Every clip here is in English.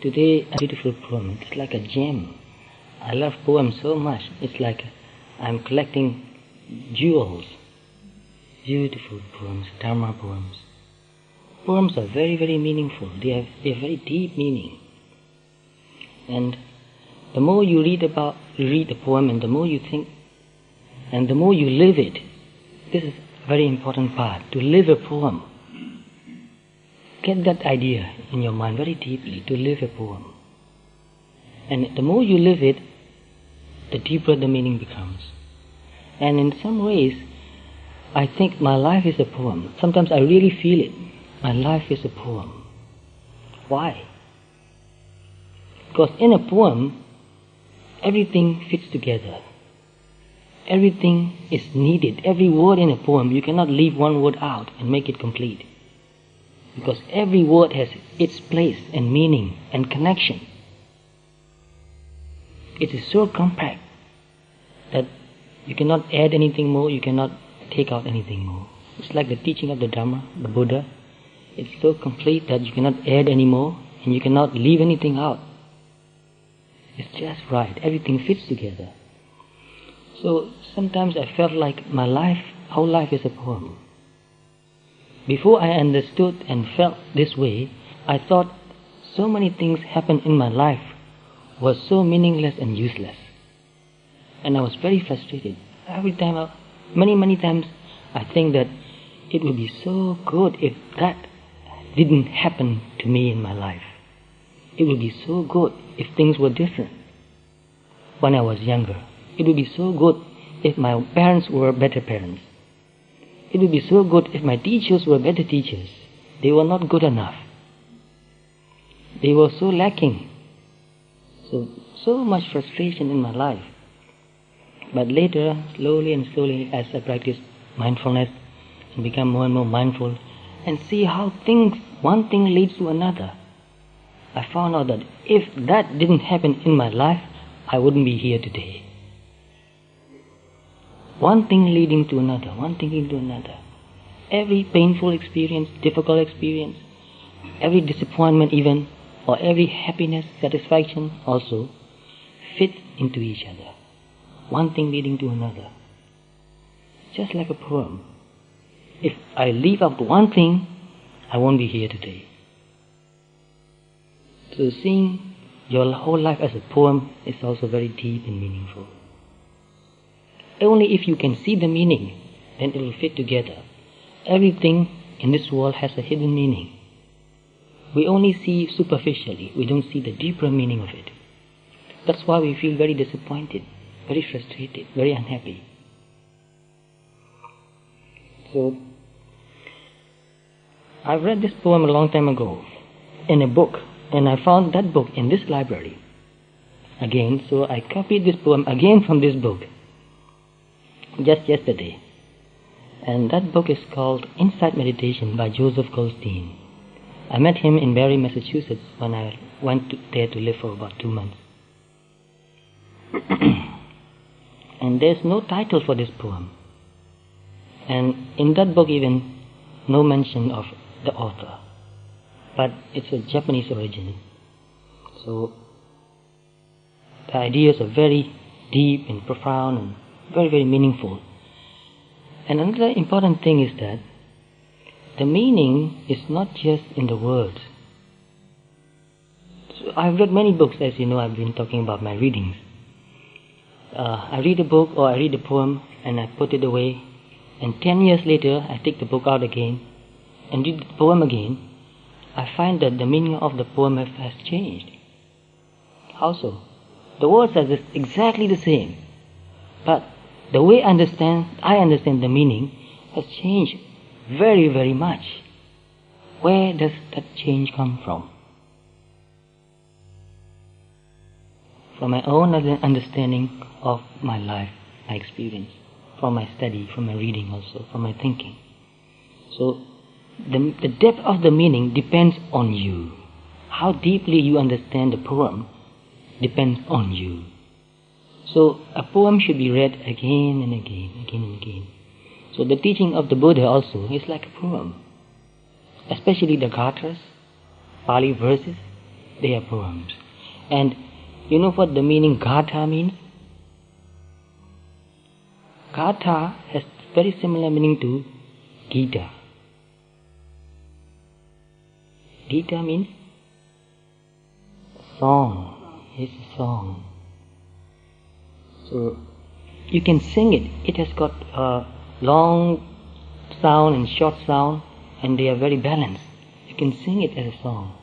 Today, a beautiful poem. It's like a gem. I love poems so much. It's like I'm collecting jewels. Beautiful poems, Dhamma poems. Poems are very, very meaningful. They have very deep meaning. And the more you read a poem, and the more you think, and the more you live it, this is a very important part, to live a poem. Get that idea in your mind very deeply, to live a poem. And the more you live it, the deeper the meaning becomes. And in some ways, I think my life is a poem. Sometimes I really feel it. My life is a poem. Why? Because in a poem, everything fits together. Everything is needed. Every word in a poem, you cannot leave one word out and make it complete. Because every word has its place and meaning and connection. It is so compact that you cannot add anything more, you cannot take out anything more. It's like the teaching of the Dhamma, the Buddha. It's so complete that you cannot add any more and you cannot leave anything out. It's just right. Everything fits together. So sometimes I felt like my life, whole life is a poem. Before I understood and felt this way, I thought so many things happened in my life were so meaningless and useless. And I was very frustrated. Every time, many times, I think that it would be so good if that didn't happen to me in my life. It would be so good if things were different when I was younger. It would be so good if my parents were better parents. It would be so good if my teachers were better teachers. They were not good enough. They were so lacking. So much frustration in my life. But later, slowly and slowly, as I practiced mindfulness and become more and more mindful and see how one thing leads to another, I found out that if that didn't happen in my life, I wouldn't be here today. One thing leading to another, one thing leading to another. Every painful experience, difficult experience, every disappointment even, or every happiness, satisfaction also, fit into each other. One thing leading to another. Just like a poem. If I leave out one thing, I won't be here today. So seeing your whole life as a poem is also very deep and meaningful. Only if you can see the meaning, then it will fit together. Everything in this world has a hidden meaning. We only see superficially. We don't see the deeper meaning of it. That's why we feel very disappointed, very frustrated, very unhappy. So, I read this poem a long time ago in a book, and I found that book in this library again, so I copied this poem again from this book just yesterday. And that book is called Insight Meditation by Joseph Goldstein. I met him in Barre, Massachusetts when I went there to live for about 2 months. And there's no title for this poem. And in that book even, no mention of the author. But it's a Japanese origin. So, the ideas are very deep and profound and very, very meaningful. And another important thing is that the meaning is not just in the words. So I've read many books, as you know, I've been talking about my readings. I read a book or I read a poem and I put it away, and 10 years later I take the book out again and read the poem again. I find that the meaning of the poem has changed. How so? The words are exactly the same, but the way I understand the meaning has changed very, very much. Where does that change come from? From my own understanding of my life, my experience, from my study, from my reading also, from my thinking. So, the depth of the meaning depends on you. How deeply you understand the poem depends on you. So a poem should be read again and again, again and again. So the teaching of the Buddha also is like a poem. Especially the gathas, Pali verses. They are poems. And you know what the meaning Gatha means? Gatha has very similar meaning to Gita. Gita means song. It's a song. So you can sing it. It has got a long sound and short sound, and they are very balanced. You can sing it as a song.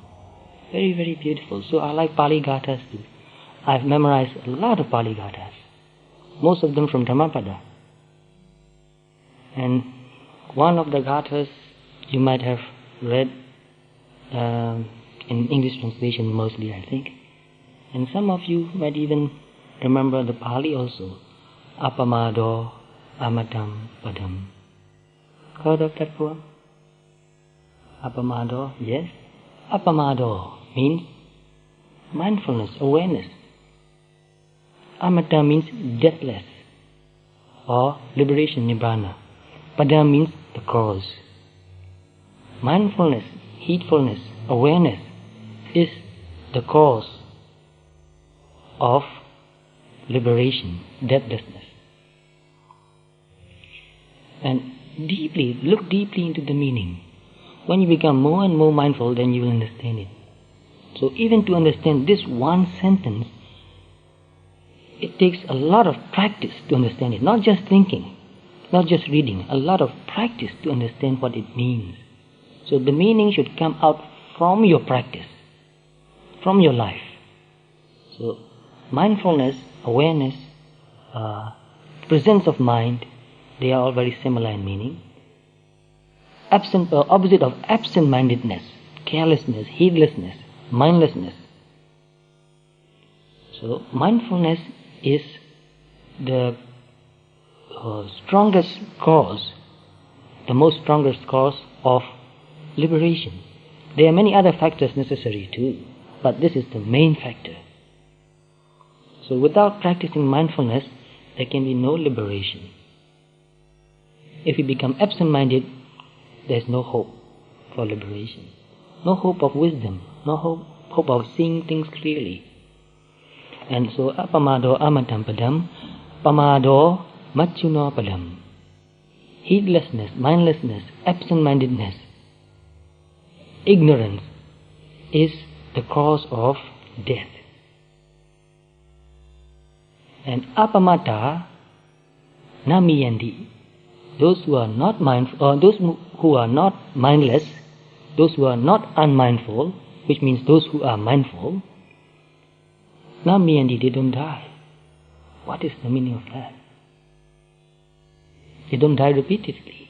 Very, very beautiful. So I like Pali Gathas too. I've memorized a lot of Pali Gathas. Most of them from Dhammapada. And one of the Gathas you might have read in English translation mostly, I think. And some of you might even remember the Pali also. Apamado Amatam Padam. Heard of that poem? Apamado, yes? Apamado means mindfulness, awareness. Amata means deathless or liberation, Nibbana. Padam means the cause. Mindfulness, heedfulness, awareness is the cause of liberation, deathlessness. And look deeply into the meaning. When you become more and more mindful, then you will understand it. So even to understand this one sentence, it takes a lot of practice to understand it. Not just thinking, not just reading, a lot of practice to understand what it means. So the meaning should come out from your practice, from your life. So mindfulness, awareness, presence of mind, they are all very similar in meaning. Opposite of absent-mindedness, carelessness, heedlessness, mindlessness. So mindfulness is the strongest cause, the most strongest cause of liberation. There are many other factors necessary too, but this is the main factor. So without practicing mindfulness, there can be no liberation. If you become absent-minded, there's no hope for liberation. No hope of wisdom, no hope of seeing things clearly. And so apamado amatam padam, pamado machuno padam. Heedlessness, mindlessness, absent-mindedness, ignorance is the cause of death. And apamata namiyandi. Those who are not mindful, or those who are not mindless, those who are not unmindful, which means those who are mindful, namiyandi, they don't die. What is the meaning of that? They don't die repeatedly.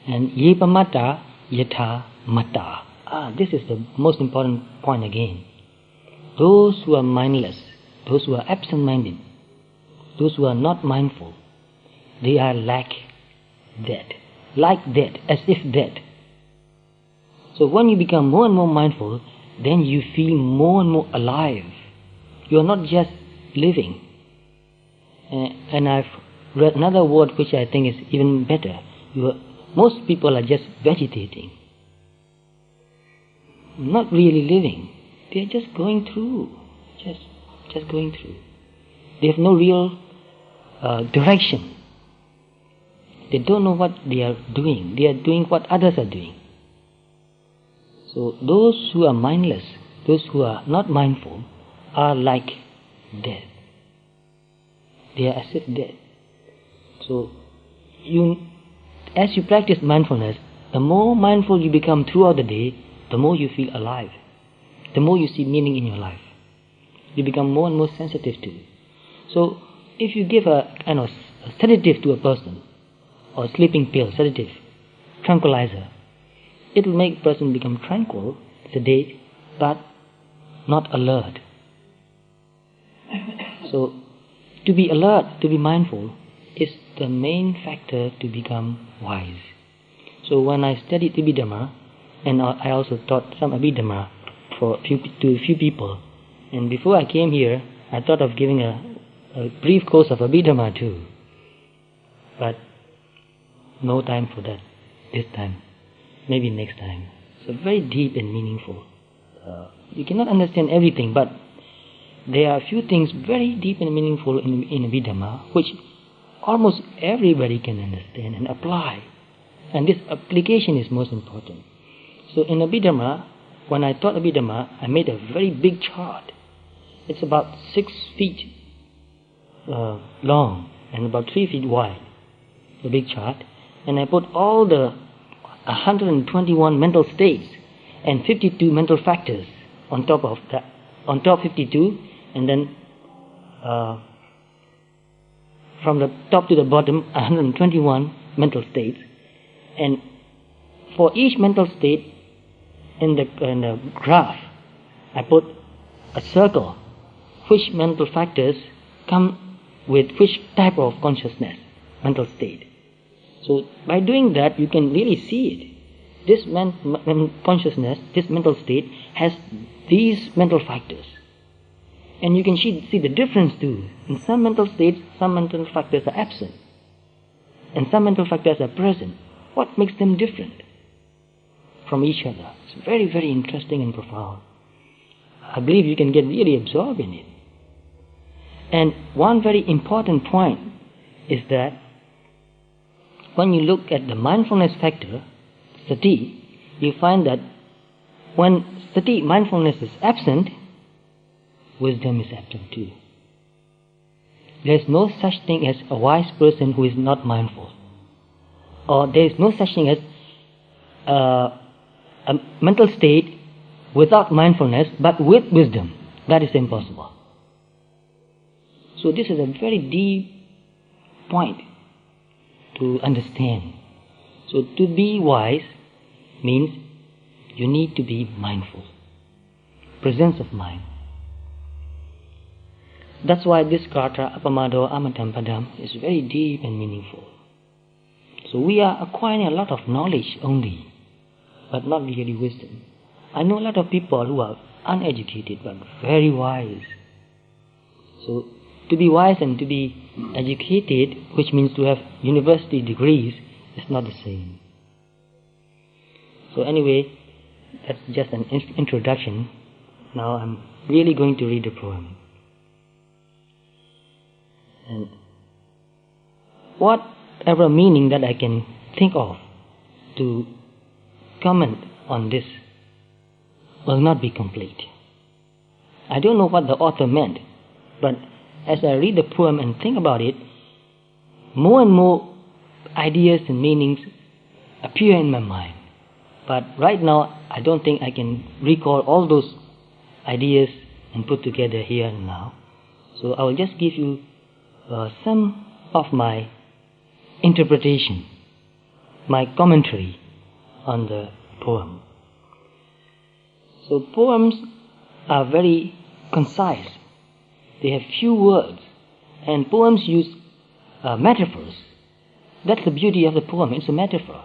And yepamata yatha mata. This is the most important point again. Those who are mindless, those who are absent-minded, those who are not mindful, they are like dead, as if dead. So when you become more and more mindful, then you feel more and more alive. You are not just living. And I've read another word which I think is even better. Most people are just vegetating, not really living. They are just going through, just going through. They have no real direction. They don't know what they are doing. They are doing what others are doing. So those who are mindless, those who are not mindful, are like dead. They are as if dead. So as you practice mindfulness, the more mindful you become throughout the day, the more you feel alive. The more you see meaning in your life. You become more and more sensitive to it. So if you give a sedative to a person, or sleeping pill, sedative, tranquilizer, it will make a person become tranquil, sedate, but not alert. So to be alert, to be mindful, is the main factor to become wise. So when I studied Abhidhamma, and I also taught some Abhidhamma to a few people, and before I came here, I thought of giving a brief course of Abhidhamma too. But no time for that this time. Maybe next time. So very deep and meaningful. You cannot understand everything, but there are a few things very deep and meaningful in Abhidhamma which almost everybody can understand and apply. And this application is most important. So in Abhidhamma, when I taught Abhidhamma, I made a very big chart. It's about 6 feet long and about 3 feet wide, a big chart. And I put all the 121 mental states and 52 mental factors on top of that, on top 52, and then from the top to the bottom 121 mental states. And for each mental state in the graph, I put a circle, which mental factors come with which type of consciousness, mental state. So by doing that, you can really see it. This consciousness, this mental state has these mental factors. And you can see the difference too. In some mental states, some mental factors are absent. And some mental factors are present. What makes them different from each other? It's very, very interesting and profound. I believe you can get really absorbed in it. And one very important point is that when you look at the mindfulness factor, sati, you find that when sati, mindfulness, is absent, wisdom is absent too. There is no such thing as a wise person who is not mindful. Or there is no such thing as a mental state without mindfulness but with wisdom. That is impossible. So this is a very deep point to understand. So to be wise means you need to be mindful. Presence of mind. That's why this kata, apamado amatam padam, is very deep and meaningful. So we are acquiring a lot of knowledge only, but not really wisdom. I know a lot of people who are uneducated but very wise. So to be wise and to be educated, which means to have university degrees, is not the same. So anyway, that's just an introduction. Now I'm really going to read the poem. And whatever meaning that I can think of to comment on this will not be complete. I don't know what the author meant, but as I read the poem and think about it, more and more ideas and meanings appear in my mind. But right now, I don't think I can recall all those ideas and put together here and now. So I will just give you some of my interpretation, my commentary on the poem. So poems are very concise. They have few words, and poems use metaphors. That's the beauty of the poem. It's a metaphor.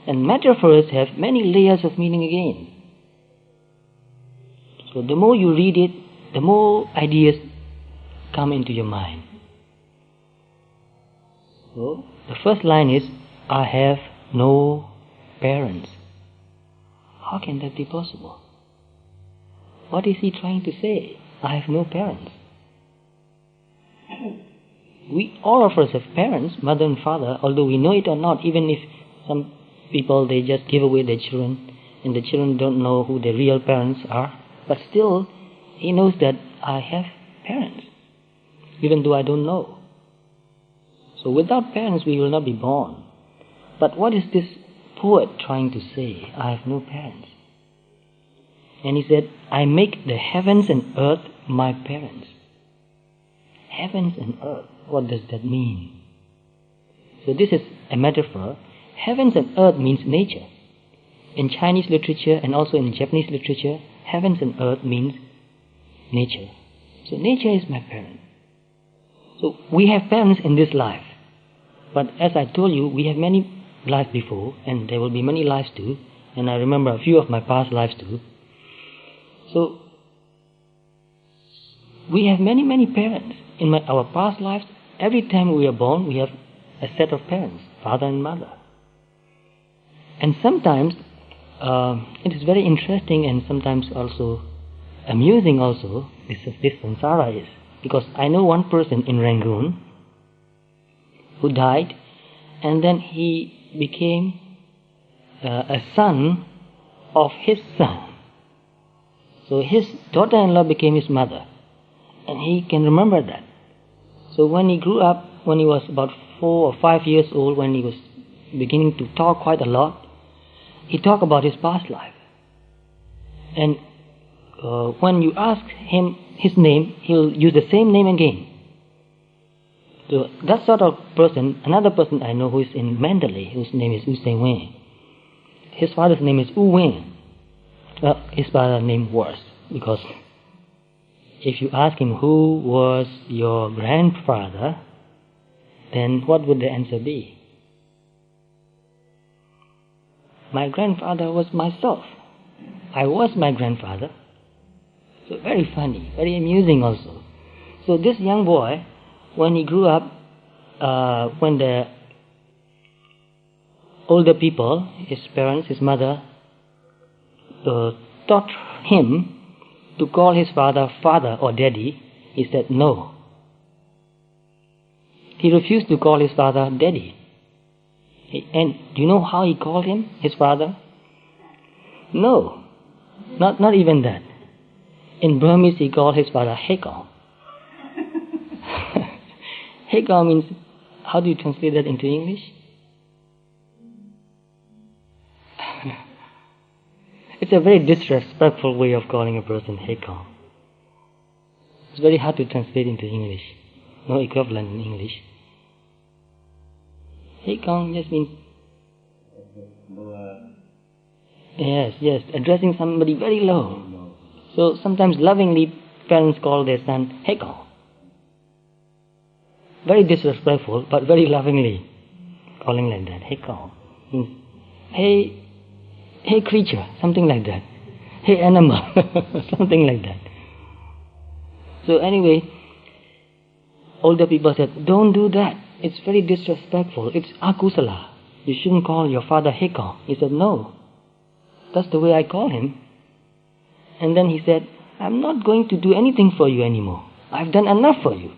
And metaphors have many layers of meaning again. So the more you read it, the more ideas come into your mind. So the first line is, I have no parents. How can that be possible? What is he trying to say? I have no parents. All of us have parents, mother and father, although we know it or not, even if some people, they just give away their children, and the children don't know who their real parents are, but still, he knows that I have parents, even though I don't know. So without parents, we will not be born. But what is this poet trying to say? I have no parents. And he said, I make the heavens and earth my parents. Heavens and earth, what does that mean? So this is a metaphor. Heavens and earth means nature. In Chinese literature and also in Japanese literature, heavens and earth means nature. So nature is my parent. So we have parents in this life. But as I told you, we have many lives before, and there will be many lives too. And I remember a few of my past lives too. So we have many, many parents. In our past lives, every time we are born, we have a set of parents, father and mother. And sometimes it is very interesting and sometimes also amusing also, this samsara is. Because I know one person in Rangoon who died, and then he became a son of his son. So his daughter-in-law became his mother, and he can remember that. So when he grew up, when he was about 4 or 5 years old, when he was beginning to talk quite a lot, he talked about his past life. And when you ask him his name, he'll use the same name again. So that sort of person, another person I know who is in Mandalay, whose name is U Seng Wen. His father's name is U Wen. His father's name was, because if you ask him who was your grandfather, then what would the answer be? My grandfather was myself. I was my grandfather. So very funny, very amusing also. So this young boy, when he grew up, when the older people, his parents, his mother, taught him to call his father father or daddy, he said no. He refused to call his father daddy. And do you know how he called him, his father? No, not even that. In Burmese, he called his father Hekong. Hekong means, how do you translate that into English? It's a very disrespectful way of calling a person Hekong. It's very hard to translate into English. No equivalent in English. Hekong just means, yes, addressing somebody very low. So sometimes lovingly parents call their son Hekong. Very disrespectful, but very lovingly calling like that. Hekong means, hey creature, something like that. Hey animal, something like that. So anyway, older people said, don't do that. It's very disrespectful. It's akusala. You shouldn't call your father Hekong. He said, no. That's the way I call him. And then he said, I'm not going to do anything for you anymore. I've done enough for you.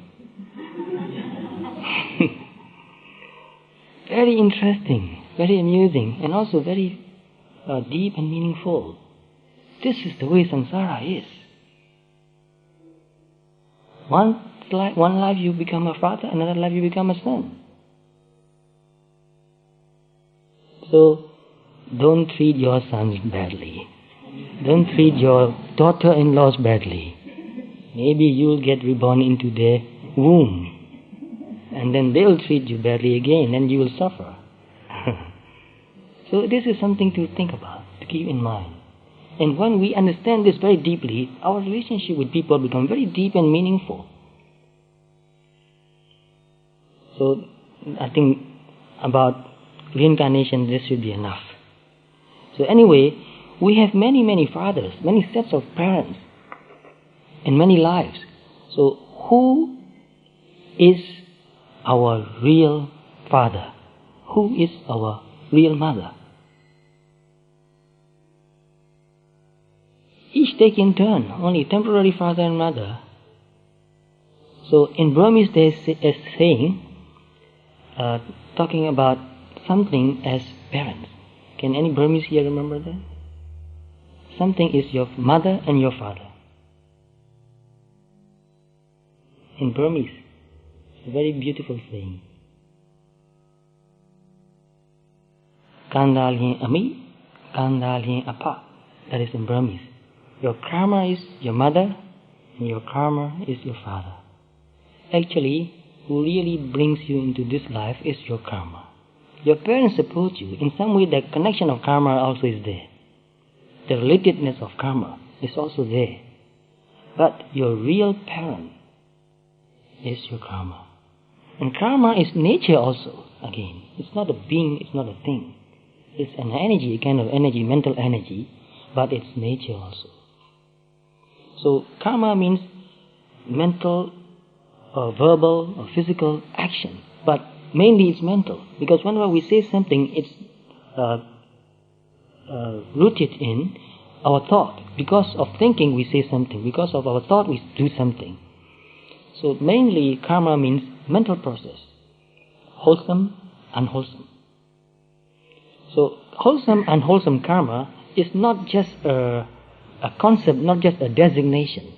Very interesting, very amusing, and also very deep and meaningful. This is the way samsara is. One life you become a father, another life you become a son. So, don't treat your sons badly. Don't treat your daughter-in-laws badly. Maybe you'll get reborn into their womb, and then they'll treat you badly again, and you will suffer. So this is something to think about, to keep in mind. And when we understand this very deeply, our relationship with people become very deep and meaningful. So I think about reincarnation, this should be enough. So anyway, we have many fathers, many sets of parents, in many lives. So who is our real father? Who is our real mother? Each take in turn, only temporary father and mother. So in Burmese there is a saying, talking about something as parents. Can any Burmese here remember that? Something is your mother and your father. In Burmese, it's a very beautiful saying. Kandal hin ami, kandal hin apa. That is in Burmese. Your karma is your mother, and your karma is your father. Actually, who really brings you into this life is your karma. Your parents support you. In some way, the connection of karma also is there. The relatedness of karma is also there. But your real parent is your karma. And karma is nature also, again. It's not a being, it's not a thing. It's an energy, a kind of energy, mental energy, but it's nature also. So karma means mental or verbal or physical action, but mainly it's mental, because whenever we say something, it's rooted in our thought. Because of thinking we say something, because of our thought we do something. So mainly karma means mental process, wholesome, unwholesome. So wholesome, unwholesome karma is not just a concept, not just a designation.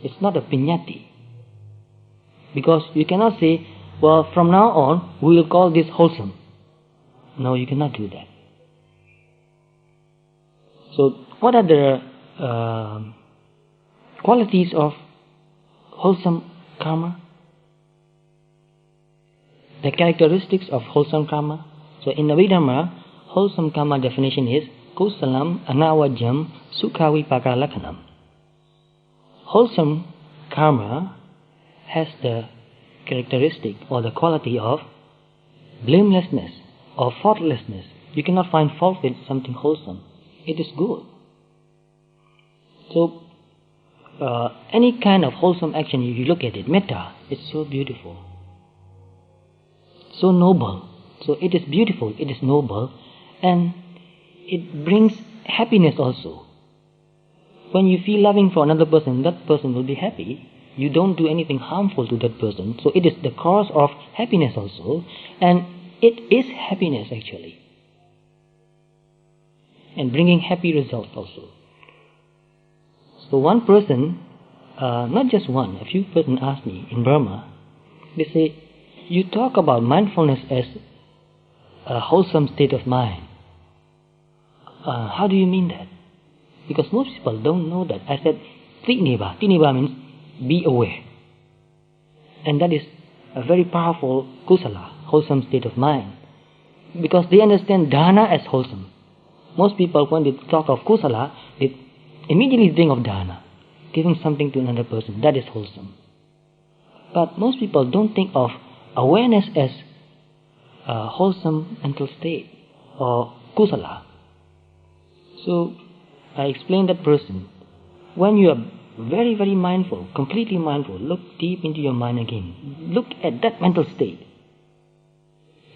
It's not a piñati. Because you cannot say, well, from now on we will call this wholesome. No, you cannot do that. So what are the qualities of wholesome karma? The characteristics of wholesome karma. So in the Abhidhamma, wholesome karma definition is kusalam anavajam sukhavipaka lakhanam. Wholesome karma has the characteristic or the quality of blamelessness or faultlessness. You cannot find fault with something wholesome. It is good. So any kind of wholesome action, you look at it, metta, it's so beautiful, so noble. So it is beautiful, it is noble, and it brings happiness also. When you feel loving for another person, that person will be happy. You don't do anything harmful to that person. So it is the cause of happiness also, and it is happiness actually, and bringing happy results also. So one person, not just one, a few persons asked me in Burma, they say, you talk about mindfulness as a wholesome state of mind. How do you mean that? Because most people don't know that. I said, Tiniba. Tiniba means be aware. And that is a very powerful kusala, wholesome state of mind. Because they understand dana as wholesome. Most people, when they talk of kusala, they immediately think of dana, giving something to another person. That is wholesome. But most people don't think of awareness as a wholesome mental state or kusala. So I explained that person, when you are very, very mindful, completely mindful, look deep into your mind again. Look at that mental state.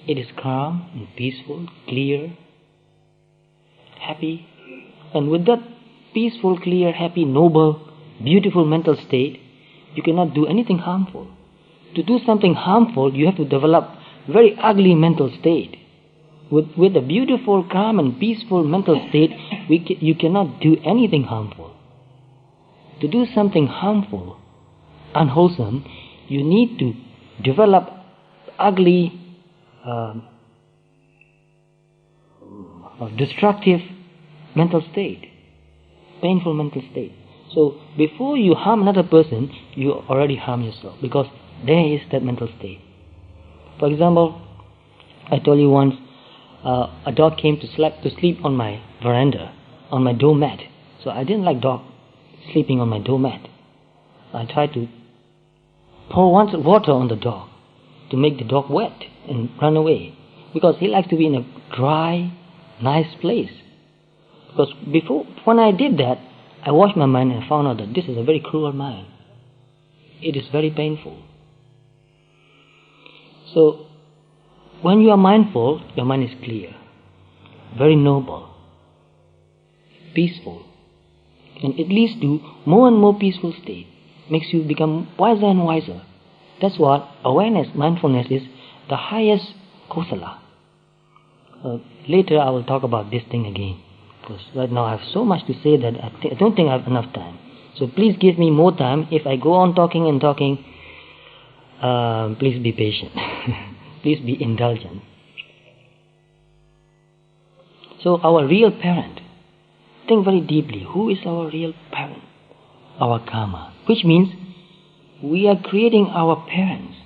It is calm and peaceful, clear, happy. And with that peaceful, clear, happy, noble, beautiful mental state, you cannot do anything harmful. To do something harmful, you have to develop very ugly mental state. With a beautiful, calm and peaceful mental state, you cannot do anything harmful. To do something harmful, unwholesome, you need to develop ugly, destructive mental state, painful mental state. So before you harm another person, you already harm yourself, because there is that mental state. For example, I told you once, a dog came to sleep on my veranda, on my doormat. So I didn't like dog sleeping on my doormat. I tried to pour water on the dog to make the dog wet and run away, because he likes to be in a dry, nice place. Because when I did that, I washed my mind and found out that this is a very cruel mind. It is very painful. So when you are mindful, your mind is clear, very noble, peaceful, and it leads to more and more peaceful state, makes you become wiser and wiser. That's what awareness, mindfulness is, the highest kusala. Later I will talk about this thing again, because right now I have so much to say that I don't think I have enough time. So please give me more time. If I go on talking and talking, please be patient. Please be indulgent. So our real parent, think very deeply, who is our real parent? Our karma. Which means we are creating our parents.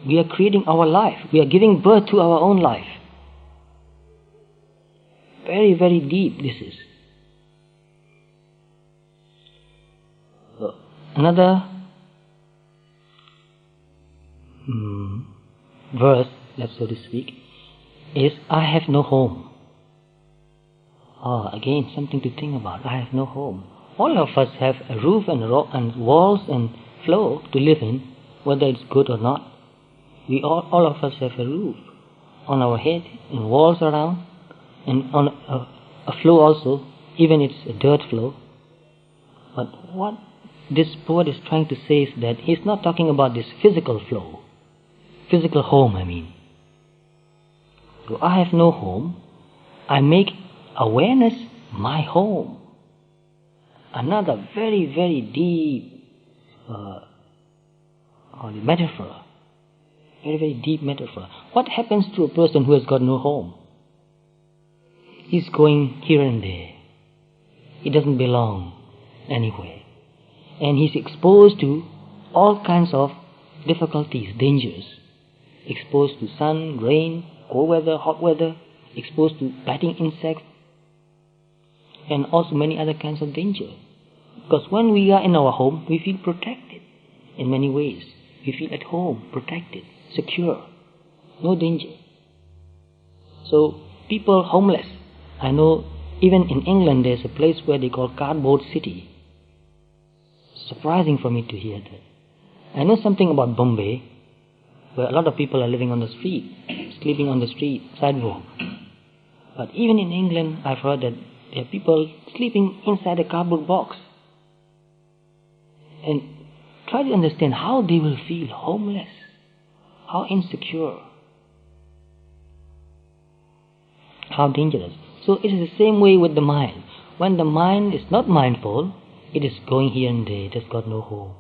We are creating our life. We are giving birth to our own life. Very, very deep this is. Another verse, so to speak, is I have no home. Again, something to think about. I have no home. All of us have a roof and walls and floor to live in, whether it's good or not. All of us have a roof on our head and walls around, and on a flow also, even it's a dirt flow. But what this poet is trying to say is that he's not talking about this physical flow, physical home, I mean. So I have no home. I make awareness my home. Another very, very deep metaphor. Very, very deep metaphor. What happens to a person who has got no home? He's going here and there. He doesn't belong anywhere. And he's exposed to all kinds of difficulties, dangers. Exposed to sun, rain, cold weather, hot weather. Exposed to biting insects. And also many other kinds of danger. Because when we are in our home, we feel protected in many ways. We feel at home, protected, secure, no danger. So people homeless, I know even in England there's a place where they call Cardboard City. Surprising for me to hear that. I know something about Bombay, where a lot of people are living on the street, sleeping on the street, sidewalk. But even in England, I've heard that there are people sleeping inside a cardboard box. And try to understand how they will feel homeless, how insecure, how dangerous. So it is the same way with the mind. When the mind is not mindful, it is going here and there, it has got no home.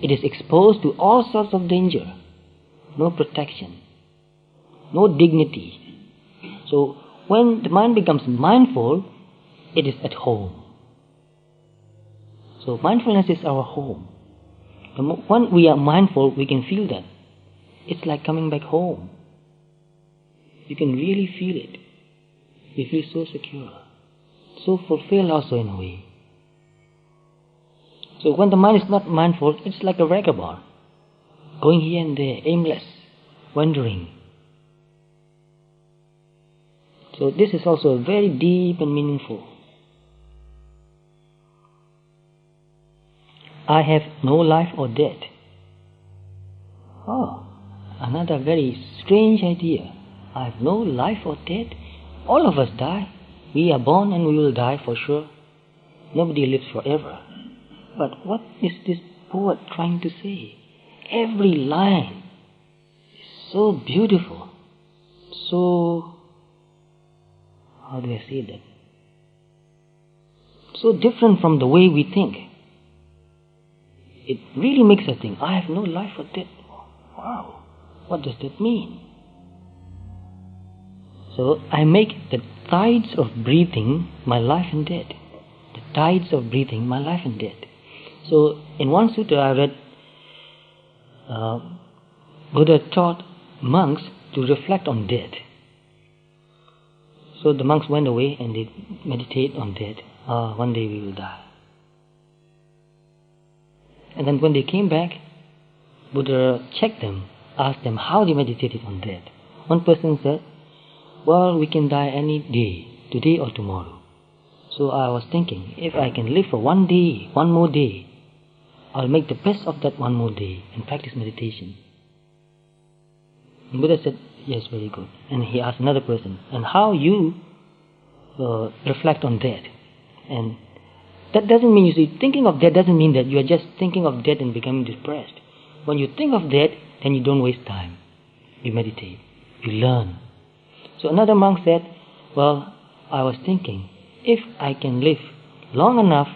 It is exposed to all sorts of danger, no protection, no dignity. So when the mind becomes mindful, it is at home. So mindfulness is our home. When we are mindful, we can feel that. It's like coming back home. You can really feel it. You feel so secure, so fulfilled also in a way. So when the mind is not mindful, it's like a vagabond, going here and there, aimless, wandering. So this is also very deep and meaningful. I have no life or death. Oh, another very strange idea. I have no life or death. All of us die. We are born and we will die for sure. Nobody lives forever. But what is this poet trying to say? Every line is so beautiful, so, how do I say that? So different from the way we think. It really makes us think, I have no life or death. Wow, what does that mean? So I make the tides of breathing my life and death. The tides of breathing my life and death. So in one sutta I read, Buddha taught monks to reflect on death. So the monks went away and they meditate on death. One day we will die. And then when they came back, Buddha checked them, asked them how they meditated on death. One person said, well, we can die any day, today or tomorrow. So I was thinking, if I can live for one day, one more day, I'll make the best of that one more day and practice meditation. And Buddha said, yes, very good. And he asked another person, and how you reflect on death? And that doesn't mean, you see, thinking of death doesn't mean that you are just thinking of death and becoming depressed. When you think of death, then you don't waste time. You meditate, you learn. So another monk said, well, I was thinking, if I can live long enough,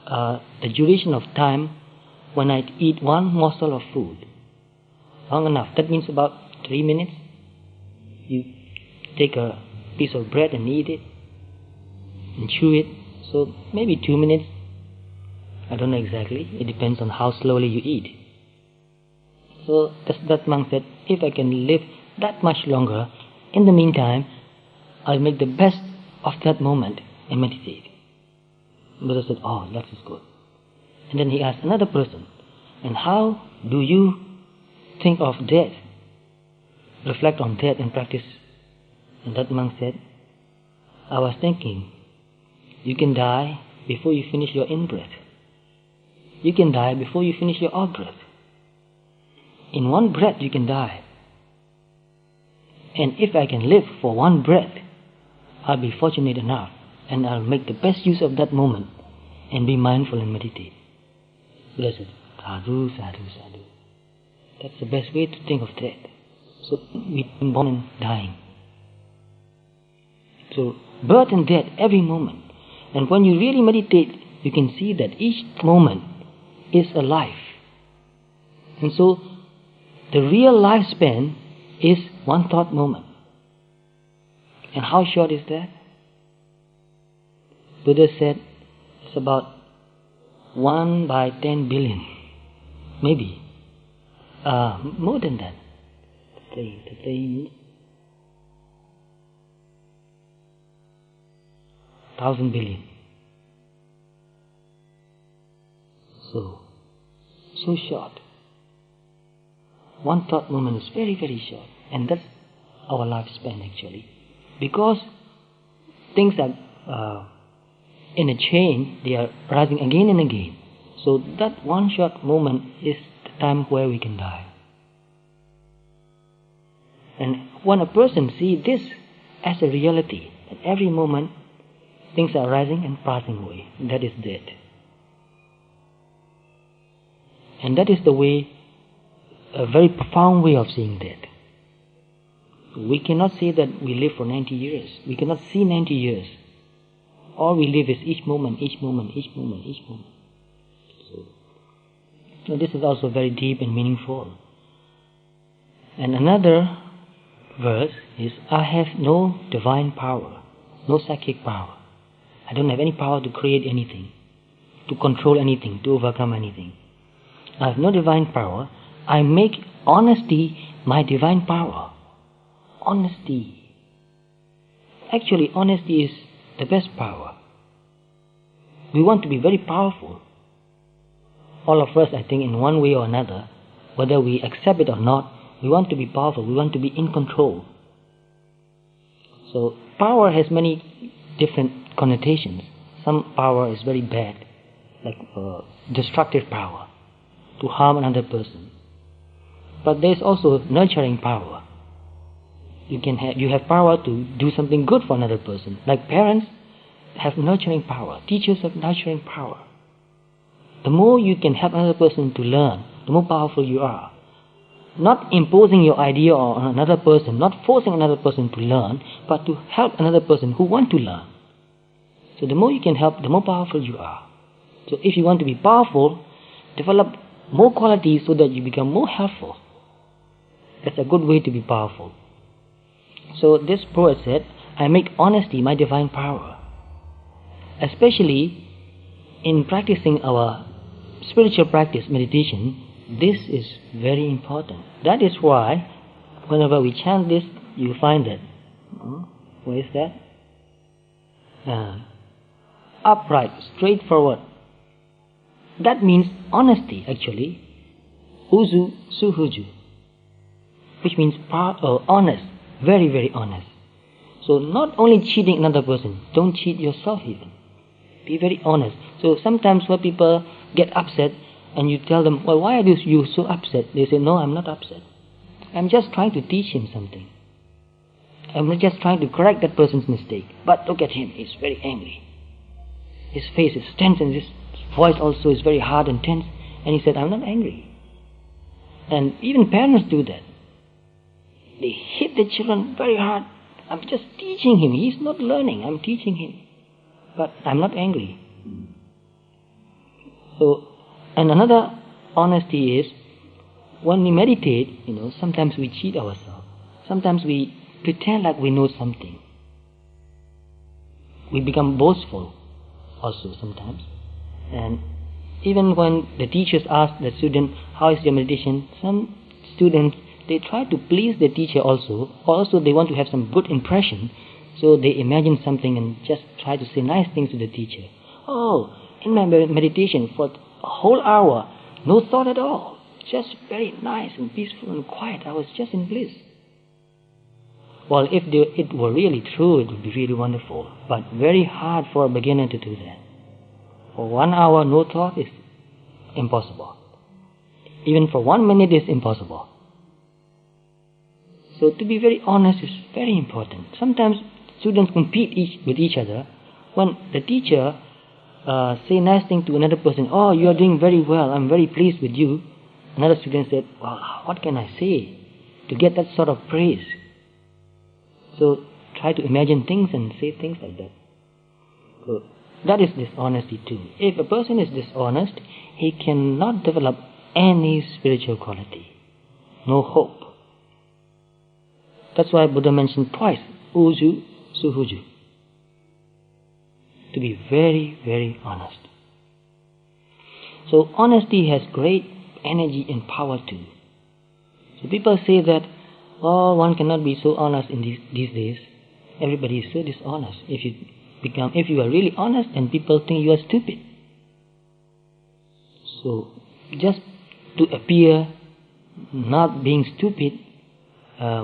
the duration of time when I eat one morsel of food, long enough, that means about 3 minutes. You take a piece of bread and eat it, and chew it. So maybe 2 minutes. I don't know exactly. It depends on how slowly you eat. So that monk said, if I can live that much longer, in the meantime, I'll make the best of that moment and meditate. Buddha said, oh, that is good. And then he asked another person, and how do you think of death? Reflect on death and practice. And that monk said, I was thinking, you can die before you finish your in-breath. You can die before you finish your out-breath. In one breath you can die. And if I can live for one breath, I'll be fortunate enough, and I'll make the best use of that moment and be mindful and meditate. Buddha says, sadhu, sadhu, sadhu. That's the best way to think of death. So we're born and dying. So birth and death every moment. And when you really meditate, you can see that each moment is a life. And so the real lifespan is one thought moment. And how short is that? Buddha said it's about 1 by 10 billion. Maybe. More than that. 1,000 billion. So short. One thought moment is very, very short. And that's our lifespan actually. Because things are in a chain, they are rising again and again. So that one short moment is the time where we can die. And when a person sees this as a reality, that every moment things are rising and passing away, that is death. And that is the way, a very profound way of seeing death. We cannot say that we live for 90 years. We cannot see 90 years. All we live is each moment, each moment, each moment, each moment. So this is also very deep and meaningful. And another verse is, I have no divine power, no psychic power. I don't have any power to create anything, to control anything, to overcome anything. I have no divine power. I make honesty my divine power. Honesty. Actually, honesty is the best power. We want to be very powerful. All of us, I think, in one way or another, whether we accept it or not, we want to be powerful. We want to be in control. So power has many different connotations. Some power is very bad, like destructive power, to harm another person. But there is also nurturing power. You have power to do something good for another person. Like parents have nurturing power. Teachers have nurturing power. The more you can help another person to learn, the more powerful you are. Not imposing your idea on another person, not forcing another person to learn, but to help another person who wants to learn. So the more you can help, the more powerful you are. So if you want to be powerful, develop more qualities so that you become more helpful. That's a good way to be powerful. So this poet said, I make honesty my divine power. Especially in practicing our spiritual practice, meditation, this is very important. That is why whenever we chant this, you find that, where is that? Upright, straightforward. That means honesty actually. Uzu suhuju, which means honest, very, very honest. So not only cheating another person, don't cheat yourself even. Be very honest. So sometimes when people get upset and you tell them, well, why are you so upset? They say, no, I'm not upset. I'm just trying to teach him something. I'm just trying to correct that person's mistake. But look at him, he's very angry. His face is tense and his voice also is very hard and tense. And he said, I'm not angry. And even parents do that. They hit their children very hard. I'm just teaching him. He's not learning. I'm teaching him. But I'm not angry. So, and another honesty is, when we meditate, sometimes we cheat ourselves. Sometimes we pretend like we know something. We become boastful also sometimes. And even when the teachers ask the student, how is your meditation? Some students, they try to please the teacher also. Also, they want to have some good impression. So they imagine something and just try to say nice things to the teacher. Oh, in my meditation for a whole hour, no thought at all. Just very nice and peaceful and quiet. I was just in bliss. Well, if it were really true, it would be really wonderful. But very hard for a beginner to do that. For 1 hour, no thought is impossible. Even for 1 minute is impossible. So to be very honest is very important. Sometimes students compete with each other. When the teacher say nice thing to another person, oh, you are doing very well, I'm very pleased with you. Another student said, well, what can I say to get that sort of praise? So try to imagine things and say things like that. So that is dishonesty too. If a person is dishonest, he cannot develop any spiritual quality. No hope. That's why Buddha mentioned twice, uju, suhuju. To be very, very honest. So honesty has great energy and power too. So people say that, oh, one cannot be so honest in these days. Everybody is so dishonest. If you are really honest, then people think you are stupid. So just to appear not being stupid,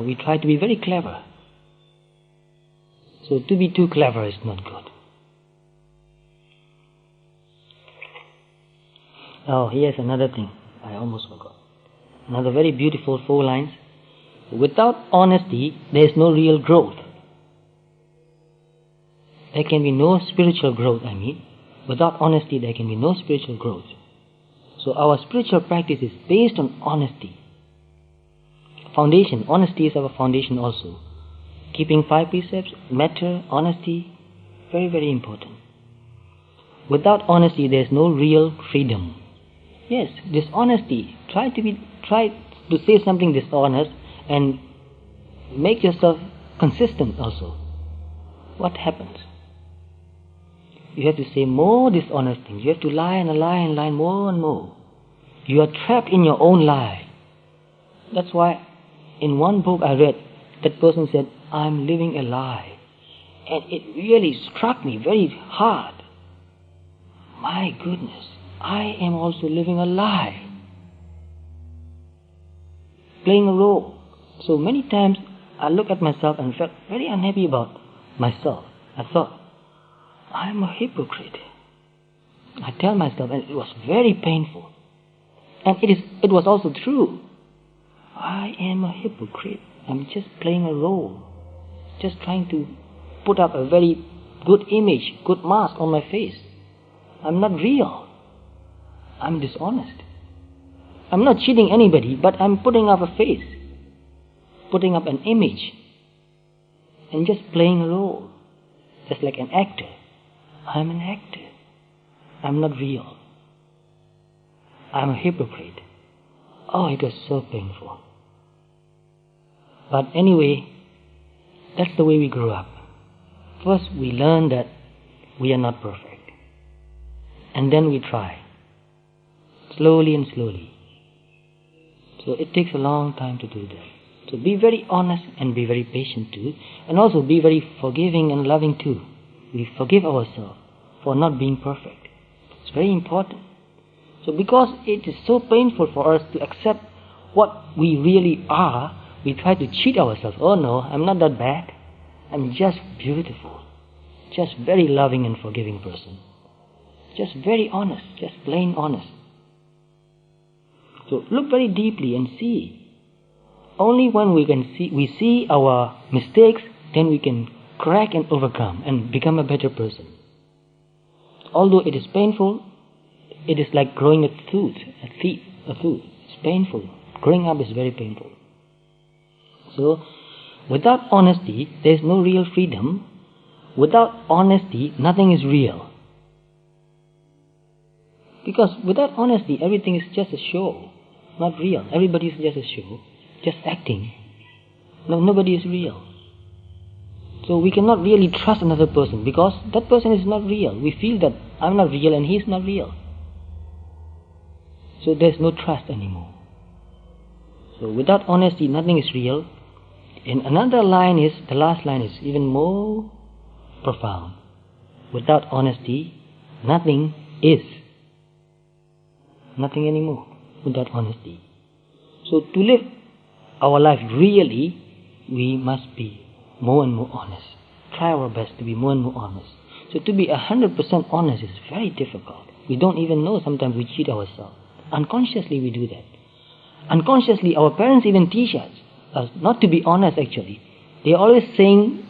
we try to be very clever. So to be too clever is not good. Oh, here's another thing I almost forgot. Another very beautiful 4 lines. Without honesty, there is no real growth. There can be no spiritual growth, Without honesty, there can be no spiritual growth. So our spiritual practice is based on honesty. Foundation, honesty is our foundation also. Keeping 5 precepts, matter, honesty, very, very important. Without honesty, there is no real freedom. Yes, dishonesty. Try to say something dishonest and make yourself consistent also. What happens? You have to say more dishonest things. You have to lie and lie and lie more and more. You are trapped in your own lie. That's why in one book I read, that person said, I'm living a lie. And it really struck me very hard. My goodness, I am also living a lie. Playing a role. So many times I look at myself and felt very unhappy about myself. I thought, I'm a hypocrite. I tell myself, and it was very painful. And it was also true. I am a hypocrite. I'm just playing a role. Just trying to put up a very good image, good mask on my face. I'm not real. I'm dishonest. I'm not cheating anybody, but I'm putting up a face. Putting up an image. And just playing a role. Just like an actor. I'm an actor. I'm not real. I'm a hypocrite. Oh, it was so painful. But anyway, that's the way we grew up. First, we learn that we are not perfect. And then we try. Slowly and slowly. So it takes a long time to do that. So be very honest and be very patient too. And also be very forgiving and loving too. We forgive ourselves for not being perfect. It's very important. So because it is so painful for us to accept what we really are, we try to cheat ourselves. Oh no, I'm not that bad. I'm just beautiful. Just very loving and forgiving person. Just very honest. Just plain honest. So look very deeply and see. Only when we see our mistakes, then we can correct and overcome and become a better person. Although it is painful, it is like growing a tooth. It's painful. Growing up is very painful. So, without honesty, there is no real freedom. Without honesty, nothing is real. Because without honesty, everything is just a show, not real. Everybody is just a show, just acting. No, nobody is real. So we cannot really trust another person because that person is not real. We feel that I'm not real and he's not real. So there's no trust anymore. So without honesty, nothing is real. And another line is, the last line is even more profound. Without honesty, nothing is. Nothing anymore without honesty. So to live our life really, we must be more and more honest. Try our best to be more and more honest. So to be 100% honest is very difficult. We don't even know, sometimes we cheat ourselves. Unconsciously we do that. Unconsciously our parents even teach us not to be honest actually. They always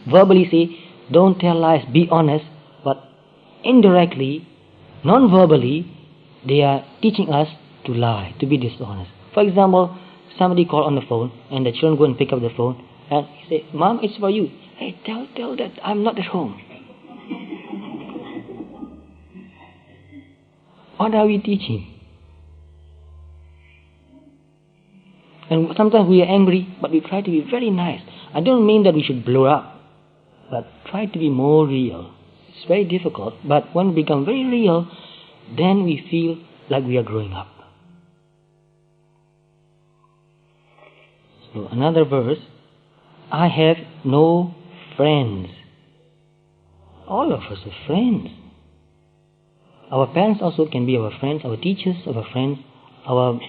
verbally say, don't tell lies, be honest, but indirectly, non-verbally, they are teaching us to lie, to be dishonest. For example, somebody call on the phone and the children go and pick up the phone and he say, Mom, it's for you. Hey, tell that I'm not at home. What are we teaching? And sometimes we are angry, but we try to be very nice. I don't mean that we should blow up, but try to be more real. It's very difficult, but when we become very real, then we feel like we are growing up. So another verse, I have no friends. All of us are friends. Our parents also can be our friends, our teachers are our friends, our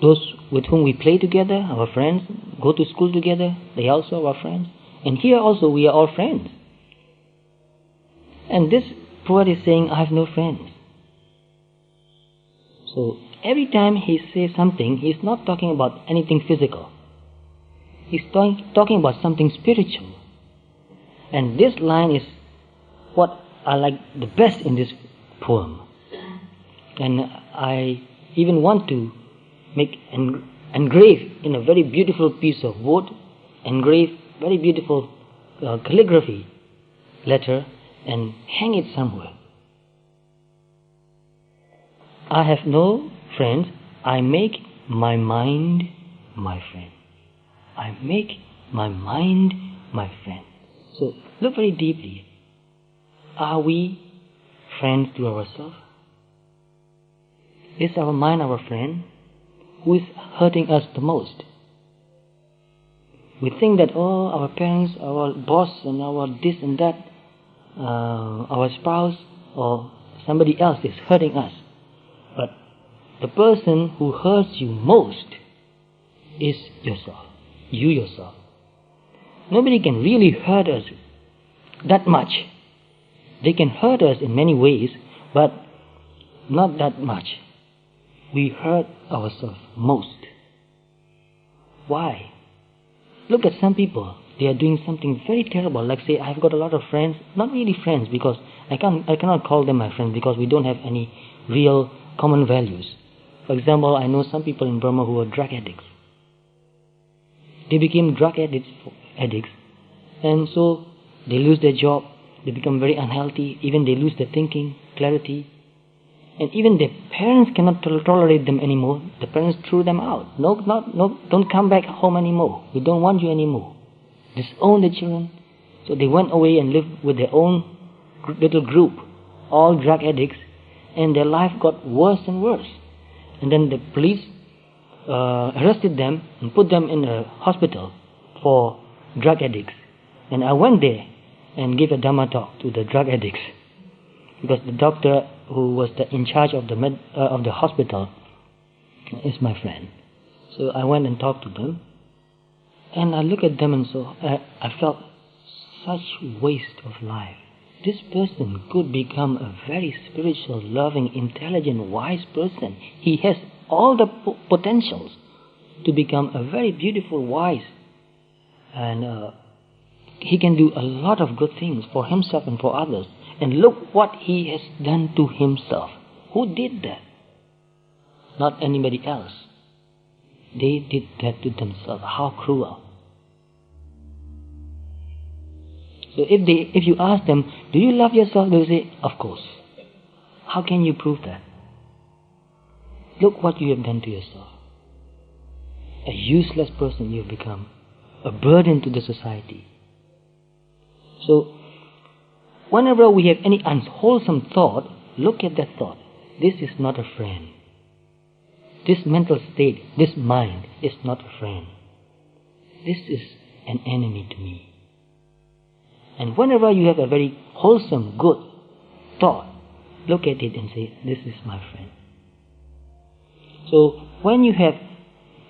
those with whom we play together, our friends, go to school together, they also are our friends. And here also we are all friends. And this poet is saying, I have no friends. So every time he says something, he's not talking about anything physical. He's talking about something spiritual. And this line is what I like the best in this poem. And I even want to make engrave in a very beautiful piece of wood, engrave very beautiful calligraphy letter and hang it somewhere. I have no friends, I make my mind my friend. I make my mind my friend. So look very deeply. Are we friends to ourselves? Is our mind our friend? Who is hurting us the most? We think that, our parents, our boss, and our this and that, our spouse, or somebody else is hurting us. But the person who hurts you most is yourself, you yourself. Nobody can really hurt us that much. They can hurt us in many ways, but not that much. We hurt ourselves most. Why? Look at some people. They are doing something very terrible. Like say, I've got a lot of friends. Not really friends, because I cannot call them my friends because we don't have any real common values. For example, I know some people in Burma who are drug addicts. They became drug addicts, and so they lose their job. They become very unhealthy. Even they lose their thinking, clarity. And even their parents cannot tolerate them anymore. The parents threw them out. No, don't come back home anymore. We don't want you anymore. Disown the children. So they went away and lived with their own little group, all drug addicts, and their life got worse and worse. And then the police arrested them and put them in a hospital for drug addicts. And I went there and gave a Dhamma talk to the drug addicts, because the doctor who was in charge of the hospital is my friend. So I went and talked to them, and I looked at them and so I felt such waste of life. This person could become a very spiritual, loving, intelligent, wise person. He has all the potentials to become a very beautiful, wise, and he can do a lot of good things for himself and for others. And look what he has done to himself. Who did that? Not anybody else. They did that to themselves. How cruel. So if you ask them, do you love yourself? They will say, of course. How can you prove that? Look what you have done to yourself. A useless person you have become. A burden to the society. So, whenever we have any unwholesome thought, look at that thought. This is not a friend. This mental state, this mind is not a friend. This is an enemy to me. And whenever you have a very wholesome, good thought, look at it and say, this is my friend. So, when you have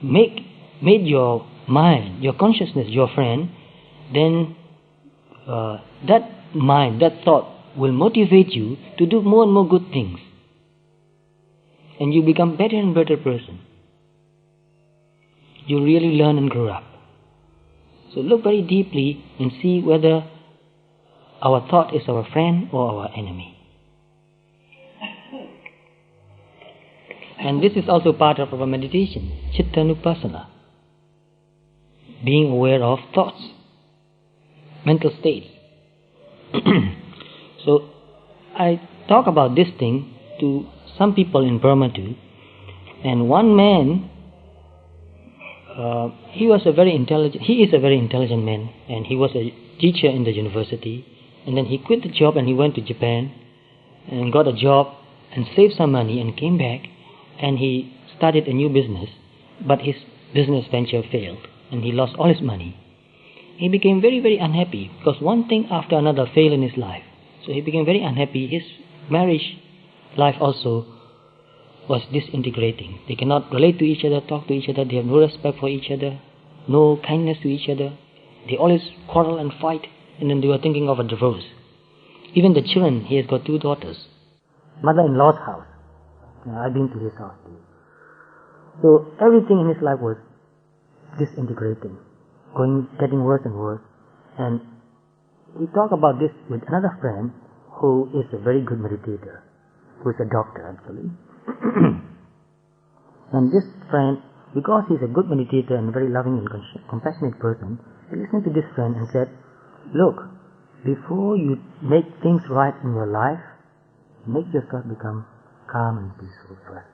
made your mind, your consciousness, your friend, then that mind, that thought will motivate you to do more and more good things. And you become better and better person. You really learn and grow up. So look very deeply and see whether our thought is our friend or our enemy. And this is also part of our meditation, Chittanupassana. Being aware of thoughts, mental states. So I talk about this thing to some people in Burma too. And one man, he is a very intelligent man, and he was a teacher in the university. And then he quit the job and he went to Japan and got a job and saved some money and came back, and he started a new business, but his business venture failed and he lost all his money. He became very, very unhappy because one thing after another failed in his life. So he became very unhappy. His marriage life also was disintegrating. They cannot relate to each other, talk to each other. They have no respect for each other, no kindness to each other. They always quarrel and fight, and then they were thinking of a divorce. Even the children, he has got 2 daughters. Mother-in-law's house. I've been to his house too. So everything in his life was disintegrating, getting worse and worse. And he talked about this with another friend who is a very good meditator, who is a doctor actually. And this friend, because he's a good meditator and a very loving and compassionate person, he listened to this friend and said, look, before you make things right in your life, make yourself become calm and peaceful first.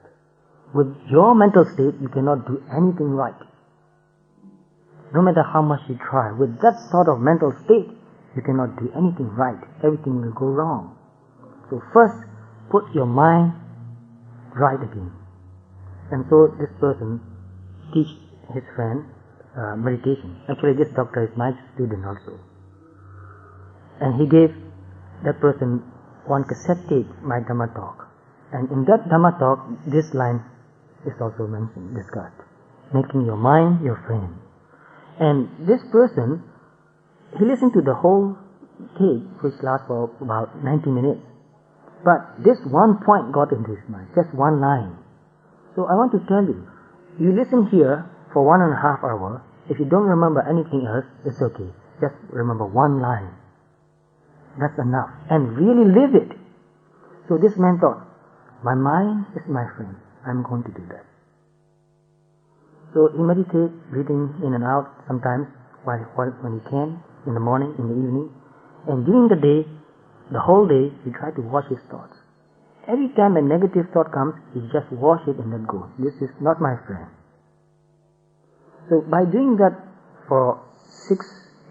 With your mental state, you cannot do anything right. No matter how much you try, with that sort of mental state, you cannot do anything right. Everything will go wrong. So first, put your mind right again. And so this person teach his friend meditation. Actually, this doctor is my student also. And he gave that person one cassette tape, my Dhamma Talk. And in that Dhamma Talk, this line is also mentioned, discussed. Making your mind your friend. And this person, he listened to the whole tape, which lasts for about 90 minutes. But this one point got into his mind, just one line. So I want to tell you, you listen here for 1.5 hours. If you don't remember anything else, it's okay. Just remember one line. That's enough. And really live it. So this man thought, my mind is my friend. I'm going to do that. So he meditates, breathing in and out sometimes when he can, in the morning, in the evening. And during the day, the whole day, he tried to watch his thoughts. Every time a negative thought comes, he just watch it and let go. This is not my friend. So by doing that for 6,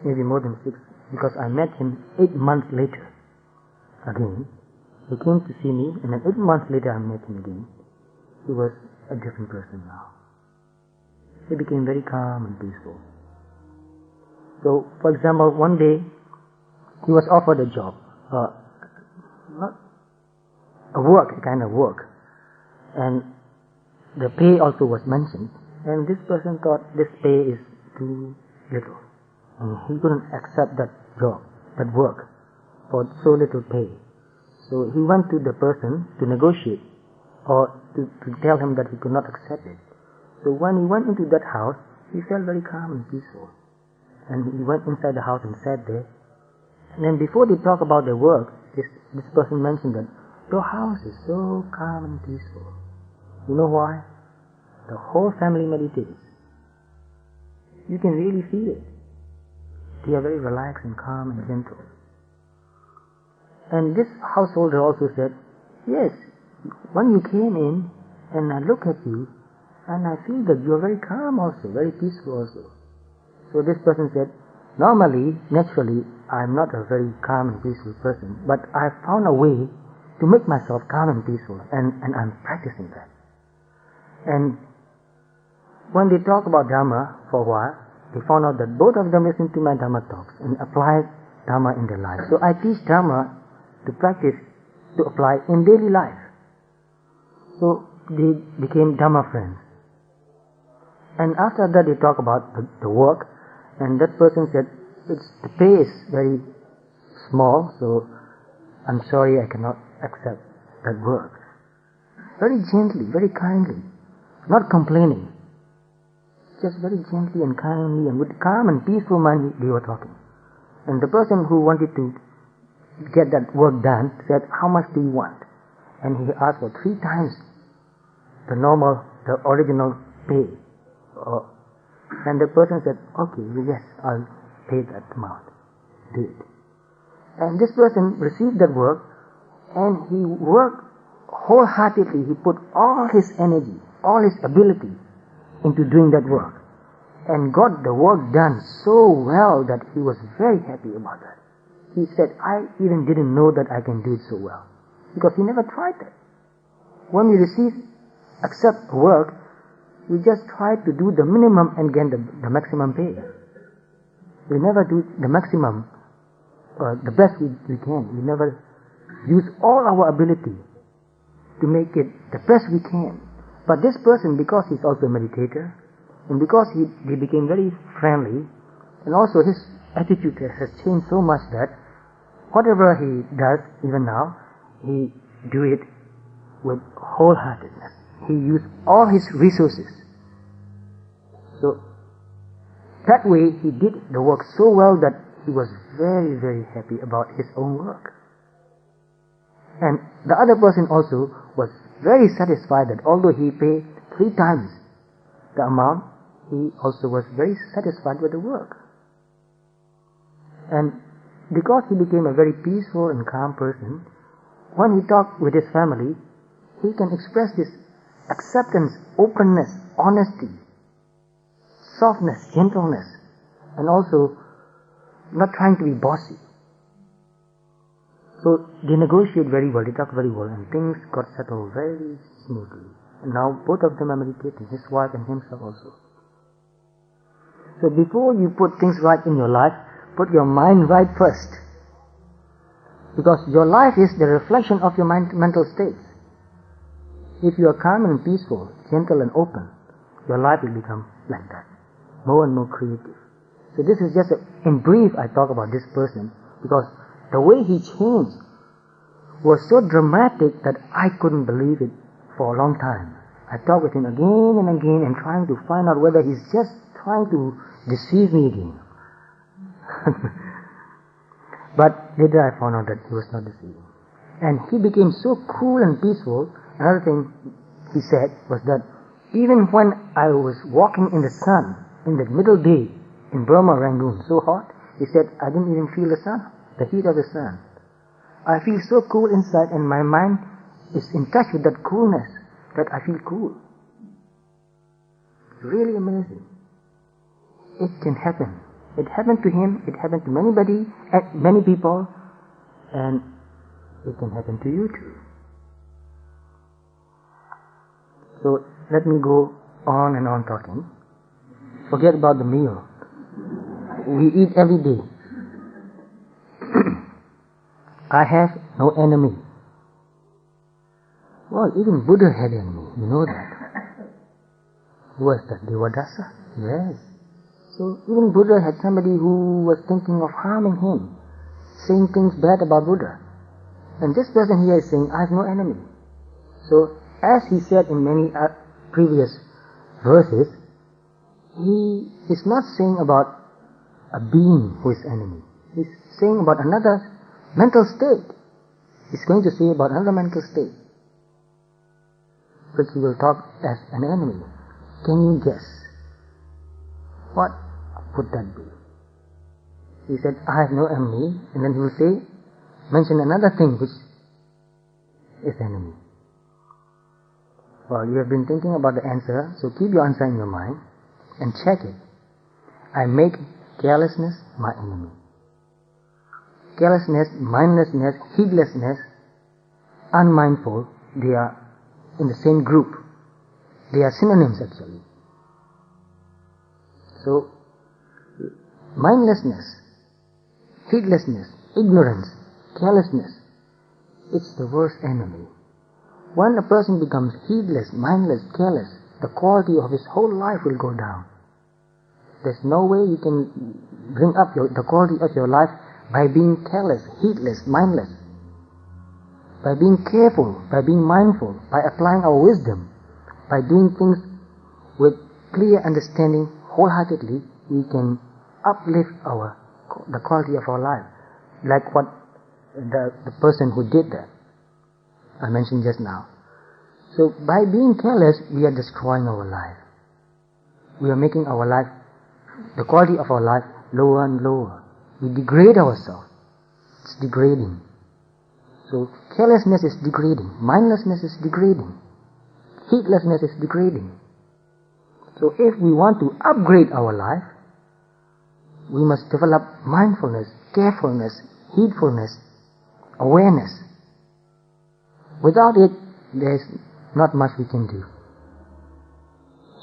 maybe more than 6, because I met him 8 months later, again, he came to see me, and then 8 months later I met him again. He was a different person now. He became very calm and peaceful. So, for example, one day, he was offered a job, not a kind of work, and the pay also was mentioned, and this person thought this pay is too little, and he couldn't accept that job, that work, for so little pay. So he went to the person to negotiate, or to tell him that he could not accept it. So when he went into that house, he felt very calm and peaceful, and he went inside the house and sat there. And then before they talk about their work, this person mentioned that your house is so calm and peaceful. You know why? The whole family meditates. You can really feel it. They are very relaxed and calm and gentle. And this householder also said, yes, when you came in and I look at you and I feel that you are very calm also, very peaceful also. So this person said, normally, naturally, I'm not a very calm and peaceful person, but I found a way to make myself calm and peaceful, and I'm practicing that. And when they talk about Dhamma for a while, they found out that both of them listened to my Dhamma talks and applied Dhamma in their life. So I teach Dhamma to practice, to apply in daily life. So they became Dhamma friends. And after that they talk about the work, and that person said, the pay is very small, so I'm sorry I cannot accept that work. Very gently, very kindly, not complaining. just very gently and kindly and with calm and peaceful mind they were talking. And the person who wanted to get that work done said, how much do you want? And he asked for 3 times the original pay. And the person said, okay, yes, I'll pay that amount. Do it. And this person received that work, and he worked wholeheartedly. He put all his energy, all his ability into doing that work, and got the work done so well that he was very happy about that. He said, I even didn't know that I can do it so well, because he never tried that. When we accept work, we just try to do the minimum and get the maximum pay. We never do the maximum, the best we can. We never use all our ability to make it the best we can. But this person, because he's also a meditator, and because he became very friendly, and also his attitude has changed so much that whatever he does, even now, he do it with wholeheartedness. He used all his resources. So that way he did the work so well that he was very, very happy about his own work. And the other person also was very satisfied that although he paid 3 times the amount, he also was very satisfied with the work. And because he became a very peaceful and calm person, when he talked with his family, he can express this acceptance, openness, honesty, softness, gentleness, and also not trying to be bossy. So they negotiate very well, they talk very well, and things got settled very smoothly. And now both of them are meditating, his wife and himself also. So before you put things right in your life, put your mind right first. Because your life is the reflection of your mental states. If you are calm and peaceful, gentle and open, your life will become like that, more and more creative. So this is just in brief I talk about this person, because the way he changed was so dramatic that I couldn't believe it for a long time. I talked with him again and again and trying to find out whether he's just trying to deceive me again. But later I found out that he was not deceiving. And he became so cool and peaceful. Another thing he said was that even when I was walking in the sun, in the middle day, in Burma, Rangoon, so hot, he said, I didn't even feel the sun, the heat of the sun. I feel so cool inside, and my mind is in touch with that coolness, that I feel cool. Really amazing. It can happen. It happened to him, it happened to many people, and it can happen to you too. So let me go on and on talking. Forget about the meal. We eat every day. I have no enemy. Well, even Buddha had enemy, you know that. Who was that? Devadasa? Yes. So even Buddha had somebody who was thinking of harming him, saying things bad about Buddha. And this person here is saying, I have no enemy. So as he said in many previous verses, he is not saying about a being who is enemy. He's saying about another mental state. He's going to say about another mental state, which he will talk as an enemy. Can you guess? What would that be? He said, I have no enemy, and then he will say, mention another thing which is enemy. Well, you have been thinking about the answer, so keep your answer in your mind and check it. I make carelessness my enemy. Carelessness, mindlessness, heedlessness, unmindful, they are in the same group. They are synonyms actually. So, mindlessness, heedlessness, ignorance, carelessness, it's the worst enemy. When a person becomes heedless, mindless, careless, the quality of his whole life will go down. There's no way you can bring up the quality of your life by being careless, heedless, mindless. By being careful, by being mindful, by applying our wisdom, by doing things with clear understanding wholeheartedly, we can uplift the quality of our life, like what the person who did that I mentioned just now. So by being careless, we are destroying our life. We are making our life, the quality of our life, lower and lower. We degrade ourselves. It's degrading. So carelessness is degrading. Mindlessness is degrading. Heedlessness is degrading. So if we want to upgrade our life, we must develop mindfulness, carefulness, heedfulness, awareness. Without it, there's not much we can do.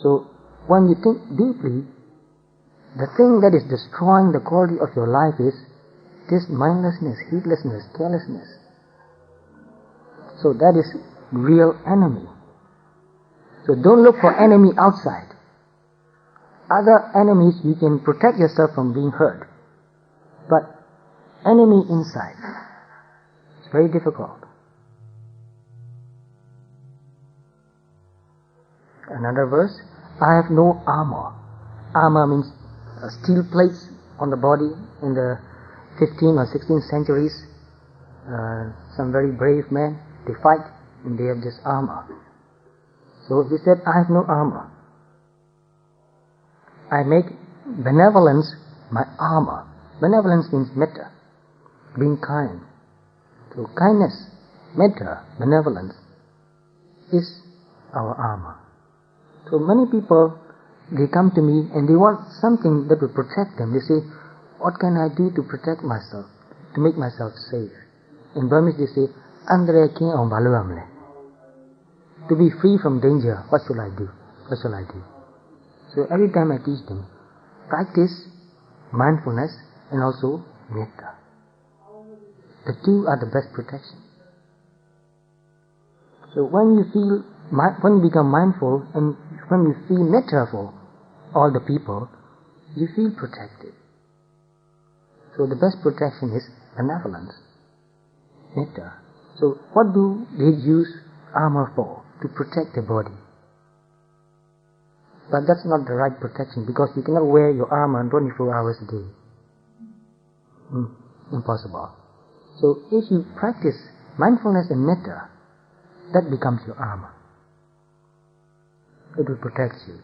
So when you think deeply, the thing that is destroying the quality of your life is this mindlessness, heedlessness, carelessness. So that is real enemy. So don't look for enemy outside. Other enemies, you can protect yourself from being hurt. But enemy inside, it's very difficult. Another verse, I have no armor. Armor means steel plates on the body. In the 15th or 16th centuries, some very brave men, they fight and they have this armor. So he said, I have no armor. I make benevolence my armor. Benevolence means metta, being kind. So kindness, metta, benevolence is our armor. So many people, they come to me and they want something that will protect them. They say, what can I do to protect myself, to make myself safe? In Burmese they say, Andre king on baluamle. To be free from danger, what shall I do? What shall I do? So every time I teach them, practice mindfulness and also metta. The two are the best protection. So when you become mindful and when you feel metta for all the people, you feel protected. So the best protection is benevolence, metta. So what do they use armor for? To protect the body. But that's not the right protection, because you cannot wear your armor 24 hours a day. Impossible. So if you practice mindfulness and metta, that becomes your armor. It will protect you.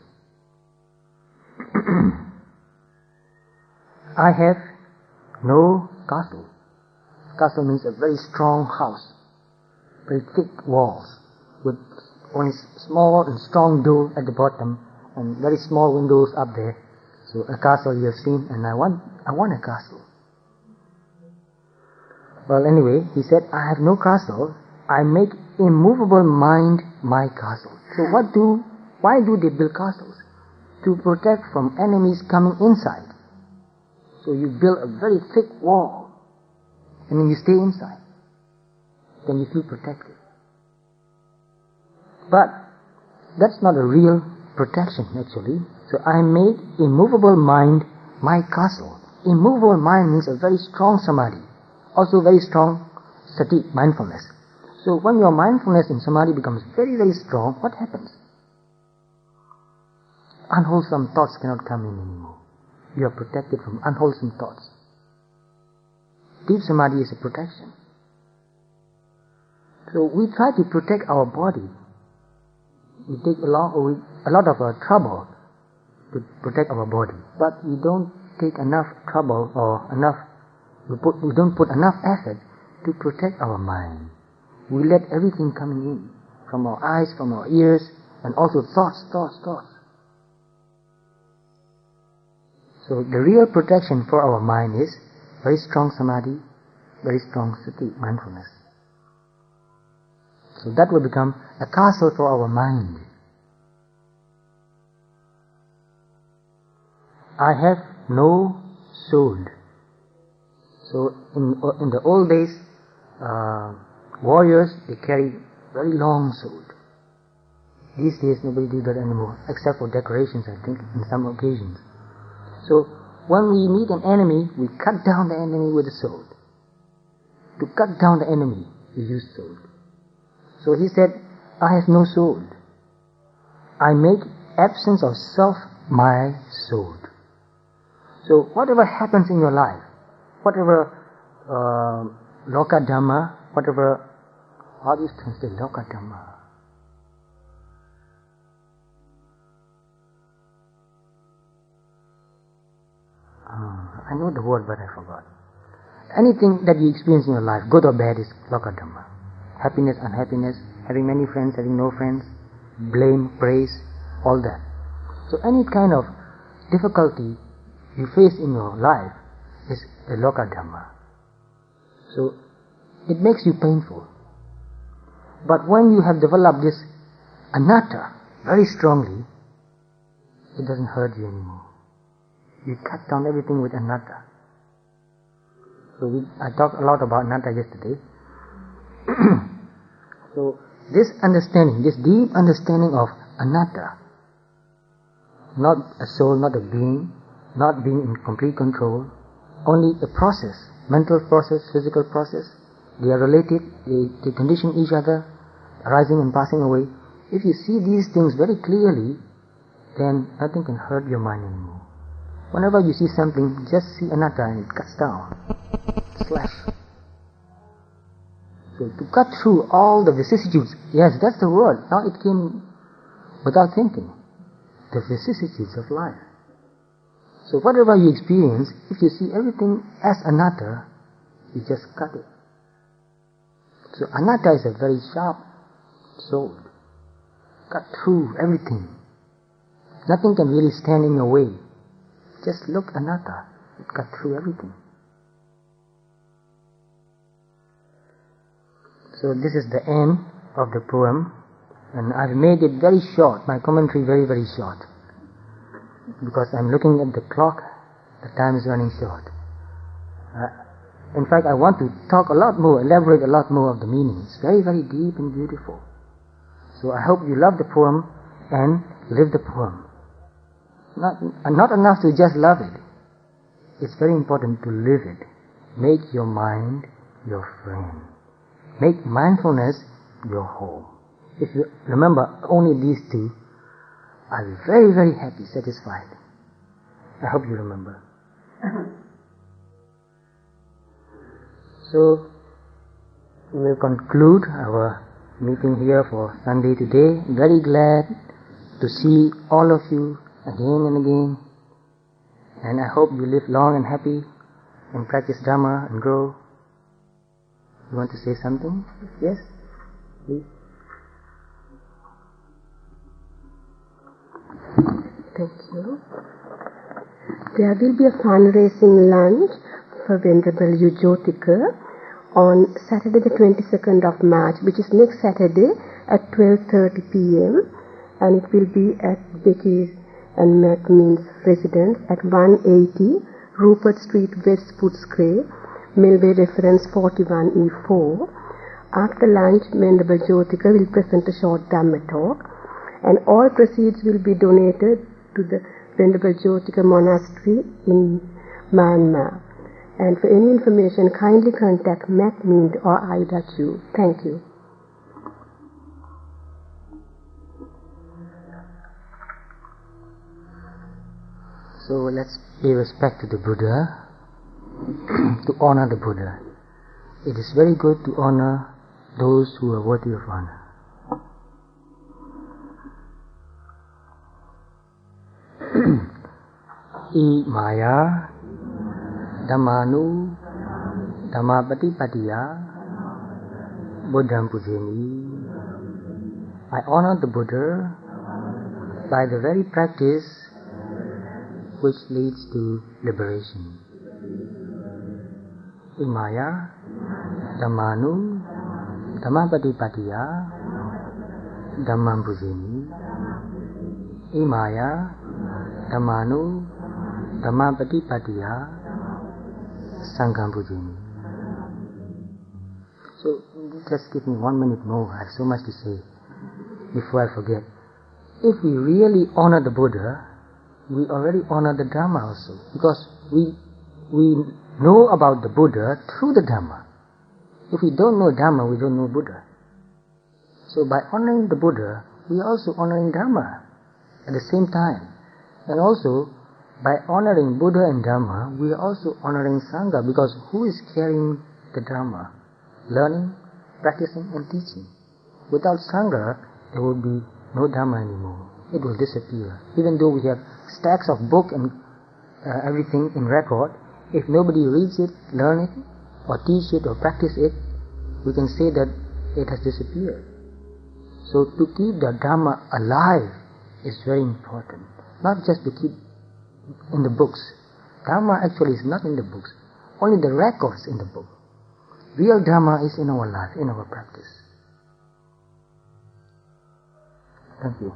I have no castle. Castle means a very strong house, very thick walls, with only small and strong door at the bottom and very small windows up there. So a castle you have seen, and I want a castle. Well, anyway, he said, I have no castle. I make immovable mind my castle. So why do they build castles? To protect from enemies coming inside. So you build a very thick wall, and then you stay inside. Then you feel protected. But that's not a real protection, actually. So I made immovable mind my castle. Immovable mind means a very strong samadhi, also very strong sati, mindfulness. So when your mindfulness in samadhi becomes very, very strong, what happens? Unwholesome thoughts cannot come in anymore. You are protected from unwholesome thoughts. Deep samadhi is a protection. So we try to protect our body. We take a lot of trouble to protect our body, but we don't take enough trouble or we don't put enough effort to protect our mind. We let everything coming in from our eyes, from our ears, and also thoughts. So the real protection for our mind is very strong samadhi, very strong sati, mindfulness. So that will become a castle for our mind. I have no sword. So in the old days, warriors, they carry very long sword. These days nobody do that anymore, except for decorations, I think, in some occasions. So when we meet an enemy, we cut down the enemy with a sword. To cut down the enemy, we use sword. So he said, I have no sword. I make absence of self, my soul. So whatever happens in your life, whatever loka dhamma, whatever, how do you translate loka dhamma? I know the word but I forgot. Anything that you experience in your life, good or bad, is loka dhamma. Happiness, unhappiness, having many friends, having no friends, blame, praise, all that. So any kind of difficulty you face in your life is a loka dhamma. So it makes you painful. But when you have developed this anatta very strongly, it doesn't hurt you anymore. You cut down everything with anatta. So I talked a lot about anatta yesterday. So this understanding, this deep understanding of anatta, not a soul, not a being, not being in complete control, only a process, mental process, physical process, they are related, they condition each other, arising and passing away. If you see these things very clearly, then nothing can hurt your mind anymore. Whenever you see something, just see anatta and it cuts down. Slash. So to cut through all the vicissitudes, yes, that's the word. Now it came without thinking. The vicissitudes of life. So whatever you experience, if you see everything as anatta, you just cut it. So anatta is a very sharp sword. Cut through everything. Nothing can really stand in your way. Just look anatta. It cut through everything. So this is the end of the poem. And I've made it very short, my commentary very, very short. Because I'm looking at the clock, the time is running short. In fact, I want to talk a lot more, elaborate a lot more of the meaning. It's very, very deep and beautiful. So I hope you love the poem and live the poem. Not enough to just love it. It's very important to live it. Make your mind your friend. Make mindfulness your home. If you remember only these two, I'll be very, very happy, satisfied. I hope you remember. So, we will conclude our meeting here for Sunday today. Very glad to see all of you again and again. And I hope you live long and happy and practice Dhamma and grow. You want to say something? Yes? Please. Thank you. There will be a fundraising lunch for Venerable Jotika on Saturday the 22nd of March, which is next Saturday at 12:30 p.m. and it will be at Becky and Macmean's residence at 180 Rupert Street, West Footscray, Melway reference 41E4. After lunch, Venerable Jotika will present a short Dhamma talk, and all proceeds will be donated to the Venerable Jotika Monastery in Myanmar. And for any information, kindly contact Macmean or Ida Chu. Thank you. So let's pay respect to the Buddha, to honor the Buddha. It is very good to honor those who are worthy of honor. I Maya Dhammanu Dhammapatipatiya Buddham Pujemi. I honor the Buddha by the very practice which leads to liberation. I Maya Dhammanu Dhammapatipatiya Dhammam Pujemi. I Maya Dhammanu Dhammapatipatiya Sangham Pujemi. So just give me 1 minute more. I have so much to say before I forget. If we really honor the Buddha, we already honor the Dhamma also, because we know about the Buddha through the Dhamma. If we don't know Dhamma, we don't know Buddha. So by honoring the Buddha, we are also honoring Dhamma. at the same time. And also, by honoring Buddha and Dhamma, we are also honoring Sangha, because who is carrying the Dhamma? Learning, practicing and teaching. Without Sangha, there will be no Dhamma anymore. It will disappear. Even though we have stacks of book and everything in record, if nobody reads it, learn it, or teach it or practice it, we can say that it has disappeared. So to keep the Dhamma alive is very important. Not just to keep in the books. Dhamma actually is not in the books. Only the records in the book. Real Dhamma is in our life, in our practice. Thank you.